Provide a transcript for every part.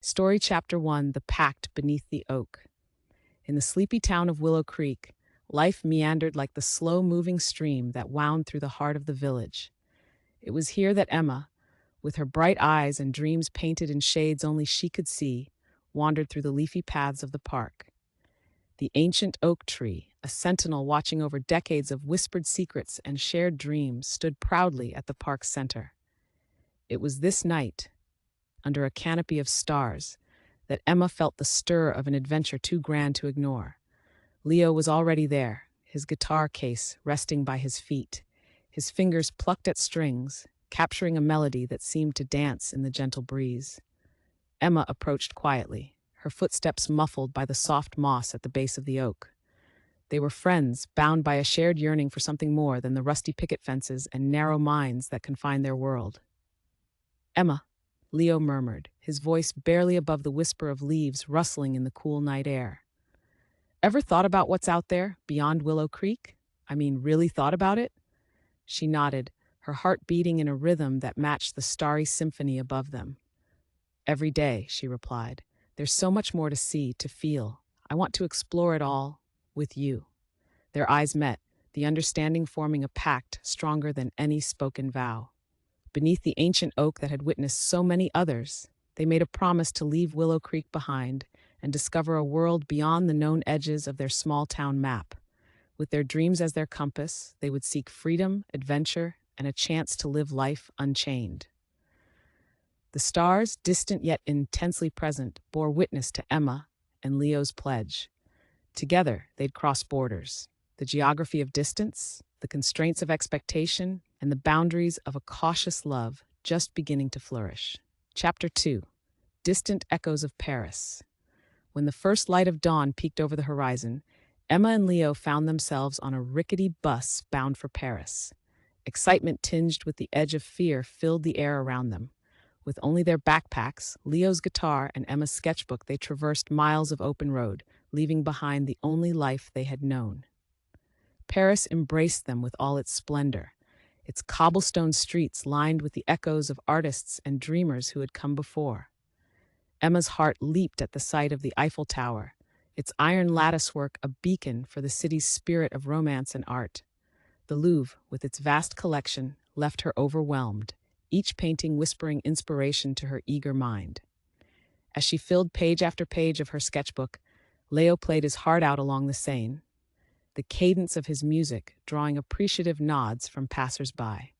Story Chapter 1: The Pact Beneath the Oak. In the sleepy town of Willow Creek, life meandered like the slow moving stream that wound through the heart of the village. It was here that Emma, with her bright eyes and dreams painted in shades only she could see, wandered through the leafy paths of the park. The ancient oak tree, a sentinel watching over decades of whispered secrets and shared dreams, stood proudly at the park's center. It was this night, under a canopy of stars, that Emma felt the stir of an adventure too grand to ignore. Leo was already there, his guitar case resting by his feet, his fingers plucked at strings, capturing a melody that seemed to dance in the gentle breeze. Emma approached quietly, her footsteps muffled by the soft moss at the base of the oak. They were friends, bound by a shared yearning for something more than the rusty picket fences and narrow minds that confined their world. "Emma," Leo murmured, his voice barely above the whisper of leaves rustling in the cool night air. "Ever thought about what's out there, beyond Willow Creek? Really thought about it?" She nodded, her heart beating in a rhythm that matched the starry symphony above them. "Every day," she replied. "There's so much more to see, to feel. I want to explore it all with you." Their eyes met, the understanding forming a pact stronger than any spoken vow. Beneath the ancient oak that had witnessed so many others, they made a promise to leave Willow Creek behind and discover a world beyond the known edges of their small town map. With their dreams as their compass, they would seek freedom, adventure, and a chance to live life unchained. The stars, distant yet intensely present, bore witness to Emma and Leo's pledge. Together, they'd cross borders, the geography of distance, the constraints of expectation, and the boundaries of a cautious love just beginning to flourish. Chapter 2: Distant Echoes of Paris. When the first light of dawn peeked over the horizon, Emma and Leo found themselves on a rickety bus bound for Paris. Excitement tinged with the edge of fear filled the air around them. With only their backpacks, Leo's guitar, and Emma's sketchbook, they traversed miles of open road, leaving behind the only life they had known. Paris embraced them with all its splendor, its cobblestone streets lined with the echoes of artists and dreamers who had come before. Emma's heart leaped at the sight of the Eiffel Tower, its iron latticework a beacon for the city's spirit of romance and art. The Louvre, with its vast collection, left her overwhelmed, each painting whispering inspiration to her eager mind. As she filled page after page of her sketchbook, Leo played his heart out along the Seine, the cadence of his music drawing appreciative nods from passers-by.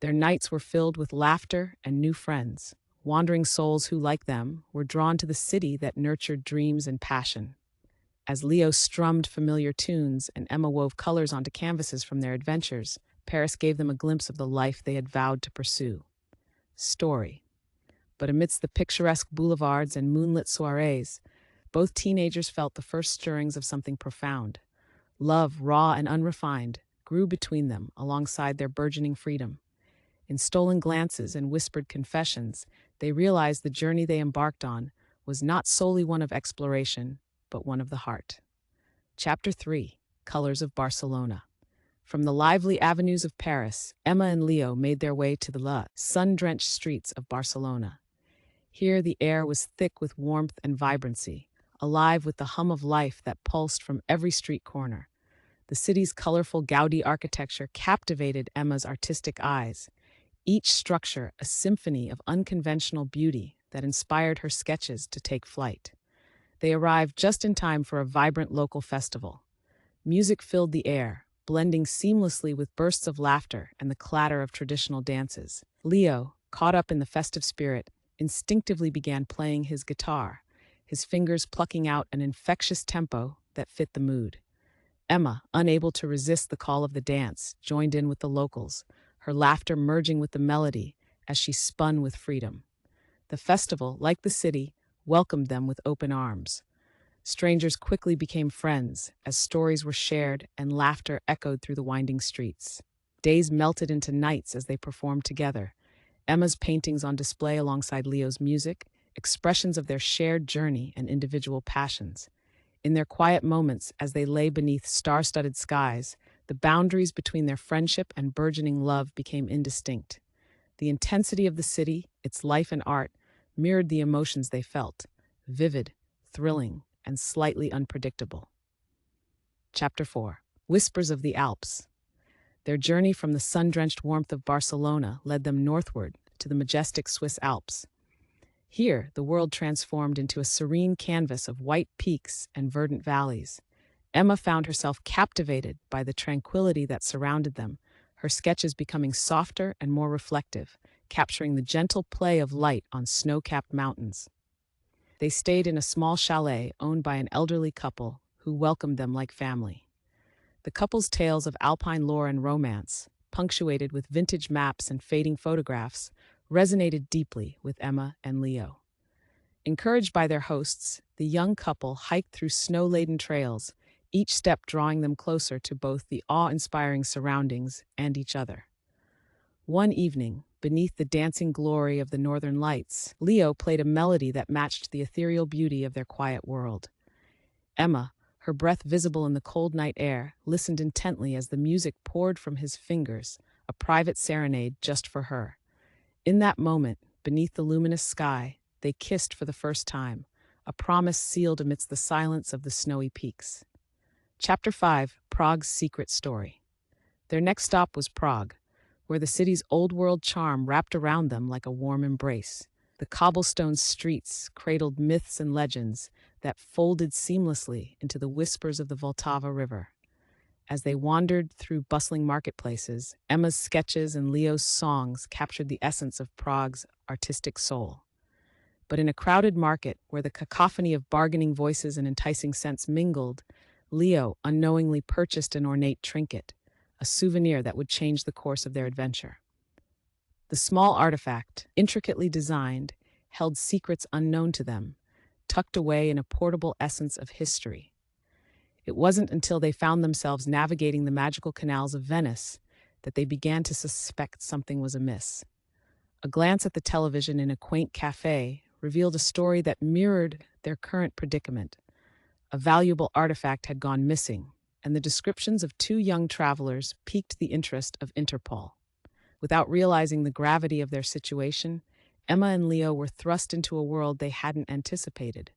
Their nights were filled with laughter and new friends, wandering souls who, like them, were drawn to the city that nurtured dreams and passion. As Leo strummed familiar tunes and Emma wove colors onto canvases from their adventures, Paris gave them a glimpse of the life they had vowed to pursue. Story. But amidst the picturesque boulevards and moonlit soirees, both teenagers felt the first stirrings of something profound. Love, raw and unrefined, grew between them alongside their burgeoning freedom. In stolen glances and whispered confessions, they realized the journey they embarked on was not solely one of exploration, but one of the heart. Chapter 3: Colors of Barcelona. From the lively avenues of Paris, Emma and Leo made their way to the sun-drenched streets of Barcelona. Here the air was thick with warmth and vibrancy, alive with the hum of life that pulsed from every street corner. The city's colorful Gaudi architecture captivated Emma's artistic eyes, each structure a symphony of unconventional beauty that inspired her sketches to take flight. They arrived just in time for a vibrant local festival. Music filled the air, blending seamlessly with bursts of laughter and the clatter of traditional dances. Leo, caught up in the festive spirit, instinctively began playing his guitar, his fingers plucking out an infectious tempo that fit the mood. Emma, unable to resist the call of the dance, joined in with the locals, her laughter merging with the melody as she spun with freedom. The festival, like the city, welcomed them with open arms. Strangers quickly became friends as stories were shared and laughter echoed through the winding streets. Days melted into nights as they performed together, Emma's paintings on display alongside Leo's music, expressions of their shared journey and individual passions. In their quiet moments, as they lay beneath star-studded skies, the boundaries between their friendship and burgeoning love became indistinct. The intensity of the city, its life and art, mirrored the emotions they felt: vivid, thrilling, and slightly unpredictable. Chapter 4. Whispers of the Alps. Their journey from the sun-drenched warmth of Barcelona led them northward to the majestic Swiss Alps. Here, the world transformed into a serene canvas of white peaks and verdant valleys. Emma found herself captivated by the tranquility that surrounded them, her sketches becoming softer and more reflective, capturing the gentle play of light on snow-capped mountains. They stayed in a small chalet owned by an elderly couple who welcomed them like family. The couple's tales of alpine lore and romance, punctuated with vintage maps and fading photographs, resonated deeply with Emma and Leo. Encouraged by their hosts, the young couple hiked through snow-laden trails, each step drawing them closer to both the awe-inspiring surroundings and each other. One evening, beneath the dancing glory of the northern lights, Leo played a melody that matched the ethereal beauty of their quiet world. Emma, her breath visible in the cold night air, listened intently as the music poured from his fingers, a private serenade just for her. In that moment, beneath the luminous sky, they kissed for the first time, a promise sealed amidst the silence of the snowy peaks. Chapter 5. Prague's Secret Story. Their next stop was Prague, where the city's old-world charm wrapped around them like a warm embrace. The cobblestone streets cradled myths and legends that folded seamlessly into the whispers of the Vltava River. As they wandered through bustling marketplaces, Emma's sketches and Leo's songs captured the essence of Prague's artistic soul. But in a crowded market where the cacophony of bargaining voices and enticing scents mingled, Leo unknowingly purchased an ornate trinket, a souvenir that would change the course of their adventure. The small artifact, intricately designed, held secrets unknown to them, tucked away in a portable essence of history. It wasn't until they found themselves navigating the magical canals of Venice that they began to suspect something was amiss. A glance at the television in a quaint cafe revealed a story that mirrored their current predicament. A valuable artifact had gone missing, and the descriptions of two young travelers piqued the interest of Interpol. Without realizing the gravity of their situation, Emma and Leo were thrust into a world they hadn't anticipated.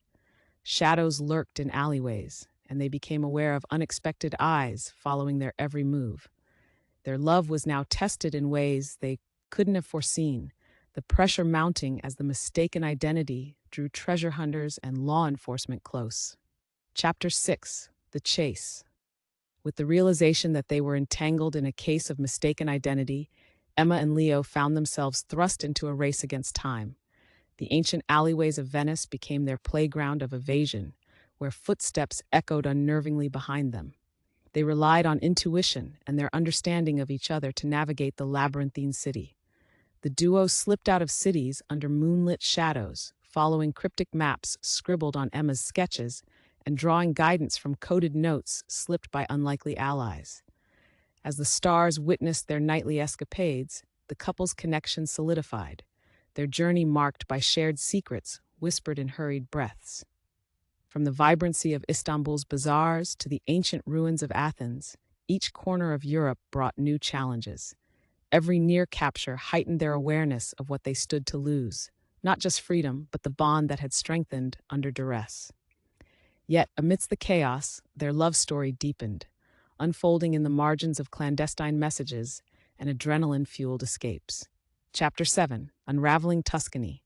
Shadows lurked in alleyways, and they became aware of unexpected eyes following their every move. Their love was now tested in ways they couldn't have foreseen, the pressure mounting as the mistaken identity drew treasure hunters and law enforcement close. Chapter 6. The Chase. With the realization that they were entangled in a case of mistaken identity, Emma and Leo found themselves thrust into a race against time. The ancient alleyways of Venice became their playground of evasion, where footsteps echoed unnervingly behind them. They relied on intuition and their understanding of each other to navigate the labyrinthine city. The duo slipped out of cities under moonlit shadows, following cryptic maps scribbled on Emma's sketches and drawing guidance from coded notes slipped by unlikely allies. As the stars witnessed their nightly escapades, the couple's connection solidified, their journey marked by shared secrets whispered in hurried breaths. From the vibrancy of Istanbul's bazaars to the ancient ruins of Athens, each corner of Europe brought new challenges. Every near capture heightened their awareness of what they stood to lose, not just freedom, but the bond that had strengthened under duress. Yet, amidst the chaos, their love story deepened, unfolding in the margins of clandestine messages and adrenaline-fueled escapes. Chapter 7. Unraveling Tuscany.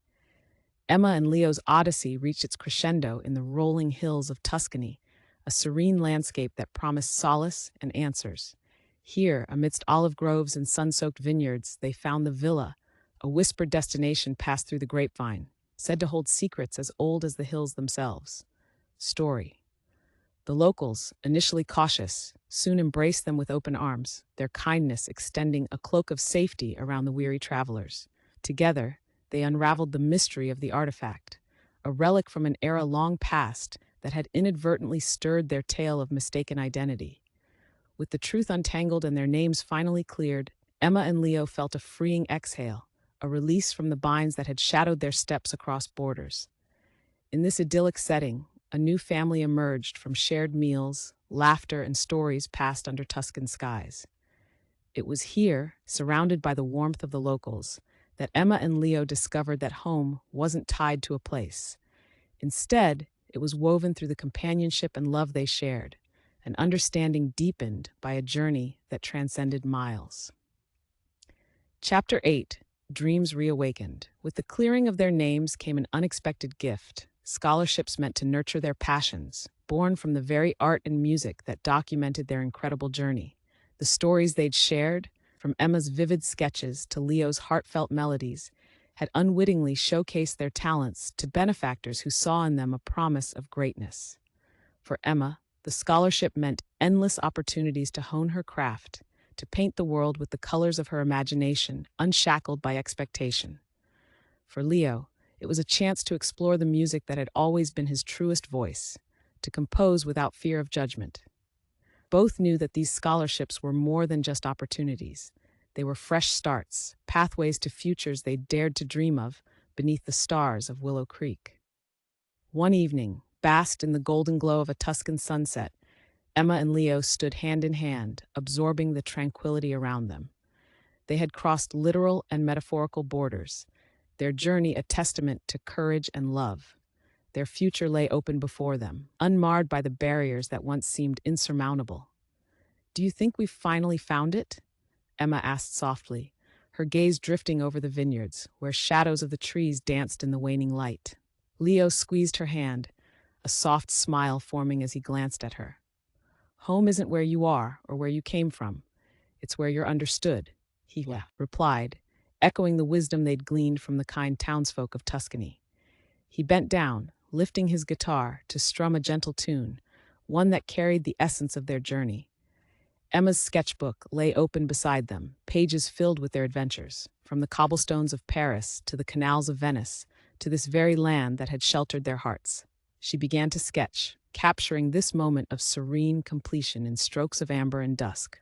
Emma and Leo's odyssey reached its crescendo in the rolling hills of Tuscany, a serene landscape that promised solace and answers. Here, amidst olive groves and sun-soaked vineyards, they found the villa, a whispered destination passed through the grapevine, said to hold secrets as old as the hills themselves. Story. The locals, initially cautious, soon embraced them with open arms, their kindness extending a cloak of safety around the weary travelers. Together, they unraveled the mystery of the artifact, a relic from an era long past that had inadvertently stirred their tale of mistaken identity. With the truth untangled and their names finally cleared, Emma and Leo felt a freeing exhale, a release from the binds that had shadowed their steps across borders. In this idyllic setting, a new family emerged from shared meals, laughter, and stories passed under Tuscan skies. It was here, surrounded by the warmth of the locals, that Emma and Leo discovered that home wasn't tied to a place. Instead, it was woven through the companionship and love they shared, an understanding deepened by a journey that transcended miles. Chapter 8, Dreams Reawakened. With the clearing of their names came an unexpected gift, scholarships meant to nurture their passions, born from the very art and music that documented their incredible journey. The stories they'd shared, from Emma's vivid sketches to Leo's heartfelt melodies, had unwittingly showcased their talents to benefactors who saw in them a promise of greatness. For Emma, the scholarship meant endless opportunities to hone her craft, to paint the world with the colors of her imagination, unshackled by expectation. For Leo, it was a chance to explore the music that had always been his truest voice, to compose without fear of judgment. Both knew that these scholarships were more than just opportunities. They were fresh starts, pathways to futures they dared to dream of beneath the stars of Willow Creek. One evening, basked in the golden glow of a Tuscan sunset, Emma and Leo stood hand in hand, absorbing the tranquility around them. They had crossed literal and metaphorical borders, their journey a testament to courage and love. Their future lay open before them, unmarred by the barriers that once seemed insurmountable. "Do you think we've finally found it?" Emma asked softly, her gaze drifting over the vineyards, where shadows of the trees danced in the waning light. Leo squeezed her hand, a soft smile forming as he glanced at her. "Home isn't where you are or where you came from. It's where you're understood," he replied, echoing the wisdom they'd gleaned from the kind townsfolk of Tuscany. He bent down, lifting his guitar to strum a gentle tune, one that carried the essence of their journey. Emma's sketchbook lay open beside them, pages filled with their adventures, from the cobblestones of Paris to the canals of Venice, to this very land that had sheltered their hearts. She began to sketch, capturing this moment of serene completion in strokes of amber and dusk.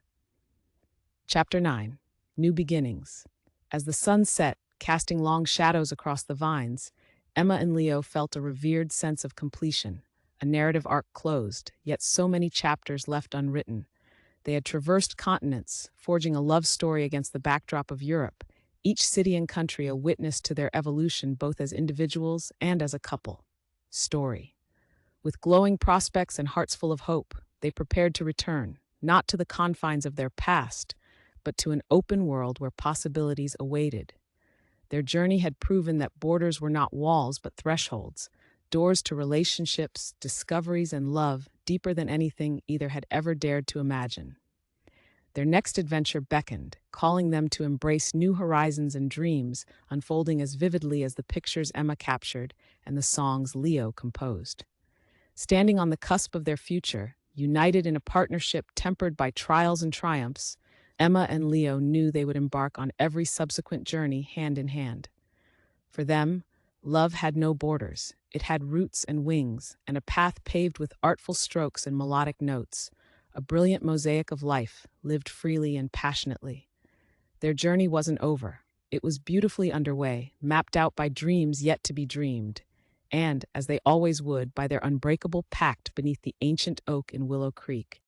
Chapter 9, New Beginnings. As the sun set, casting long shadows across the vines, Emma and Leo felt a revered sense of completion, a narrative arc closed, yet so many chapters left unwritten. They had traversed continents, forging a love story against the backdrop of Europe, each city and country a witness to their evolution both as individuals and as a couple. Story. With glowing prospects and hearts full of hope, they prepared to return, not to the confines of their past, but to an open world where possibilities awaited. Their journey had proven that borders were not walls but thresholds, doors to relationships, discoveries, and love deeper than anything either had ever dared to imagine. Their next adventure beckoned, calling them to embrace new horizons and dreams, unfolding as vividly as the pictures Emma captured and the songs Leo composed. Standing on the cusp of their future, united in a partnership tempered by trials and triumphs, Emma and Leo knew they would embark on every subsequent journey hand in hand. For them, love had no borders. It had roots and wings, and a path paved with artful strokes and melodic notes, a brilliant mosaic of life, lived freely and passionately. Their journey wasn't over. It was beautifully underway, mapped out by dreams yet to be dreamed, and, as they always would, by their unbreakable pact beneath the ancient oak in Willow Creek,